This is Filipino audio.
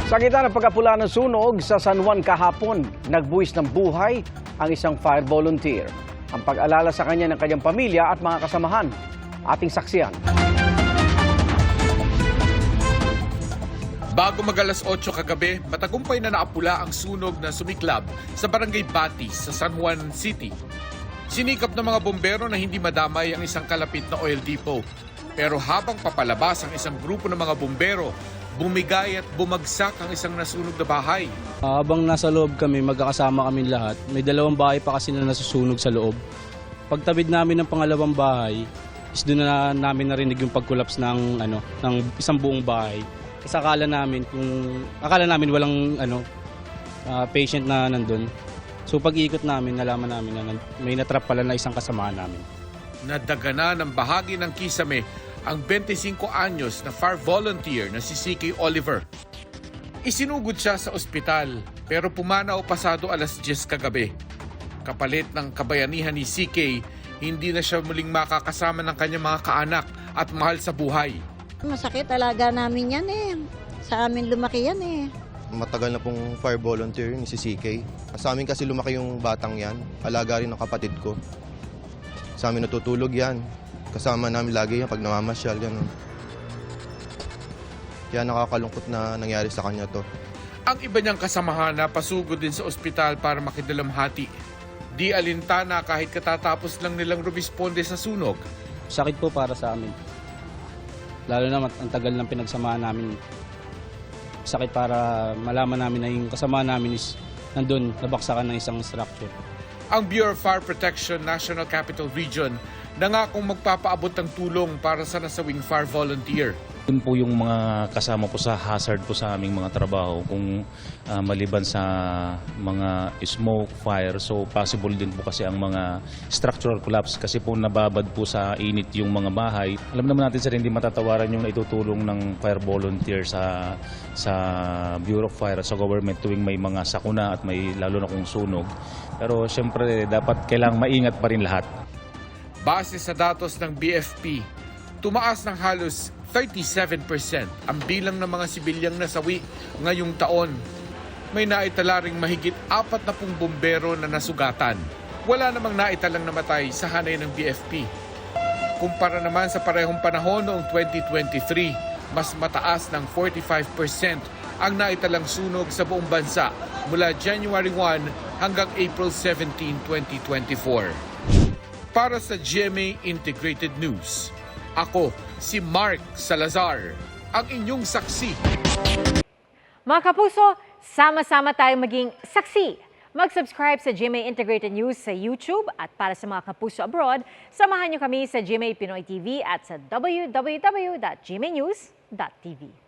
Sa gitna ng pagkapula ng sunog sa San Juan kahapon, nagbuwis ng buhay ang isang fire volunteer. Ang pag-alala sa kanya ng kanyang pamilya at mga kasamahan. Ating saksiyan. Bago mag-alas 8 kagabi, matagumpay na naapula ang sunog na sumiklab sa Barangay Batis sa San Juan City. Sinikap ng mga bombero na hindi madamay ang isang kalapit na oil depot. Pero habang papalabas ang isang grupo ng mga bombero, bumigay at bumagsak ang isang nasunog na bahay. Habang nasa loob kami, magkakasama kami lahat. May dalawang bahay pa kasi na nasusunog sa loob. Pagtabid namin ng pangalawang bahay, is doon na namin narinig yung pag-collapse ng isang buong bahay. Kasi akala namin walang patient na nandun. So pag-ikot namin, nalaman namin na may natrap pala na isang kasamahan namin. Nadagana ng bahagi ng kisame ang 25 anyos na fire volunteer na si CK Oliver. Isinugod siya sa ospital pero pumanaw pasado alas 10 kagabi. Kapalit ng kabayanihan ni CK, hindi na siya muling makakasama ng kanyang mga kaanak at mahal sa buhay. Masakit, alaga namin yan eh. Sa amin lumaki yan eh. Matagal na pong fire volunteer ni si CK. Sa amin kasi lumaki yung batang yan. Alaga rin ng kapatid ko. Sa amin natutulog yan. Kasama namin lagi yan pag namamasyal. Ganun. Kaya nakakalungkot na nangyari sa kanya to. Ang iba niyang kasamahan na pasugod din sa ospital para makidalamhati. Di alintana kahit katatapos lang nilang rumisponde sa sunog. Sakit po para sa amin. Lalo na ang tagal ng pinagsamahan namin. Sakit para malaman namin na yung kasama namin is nandun, nabaksakan ng isang structure. Ang Bureau of Fire Protection National Capital Region nangakong magpapaabot ng tulong para sa nasawing fire volunteer. Yun po yung mga kasama po sa hazard po sa aming mga trabaho kung maliban sa mga smoke, fire. So possible din po kasi ang mga structural collapse kasi po nababad po sa init yung mga bahay. Alam naman natin sir, hindi matatawaran yung naitutulong ng fire volunteer sa Bureau of Fire at sa government tuwing may mga sakuna at may lalo na kung sunog. Pero siyempre dapat kailangang maingat pa rin lahat. Base sa datos ng BFP, tumaas ng halos 37% ang bilang ng mga sibilyang nasawi ngayong taon. May naitala ring mahigit 40 bombero na nasugatan. Wala namang naitalang namatay sa hanay ng BFP. Kumpara naman sa parehong panahon noong 2023, mas mataas ng 45% ang naitalang sunog sa buong bansa mula January 1 hanggang April 17, 2024. Para sa GMA Integrated News, ako si Mark Salazar, ang inyong saksi. Mga kapuso, sama-sama tayong maging saksi. Mag-subscribe sa GMA Integrated News sa YouTube at para sa mga kapuso abroad, samahan niyo kami sa GMA Pinoy TV at sa www.gmanews.tv.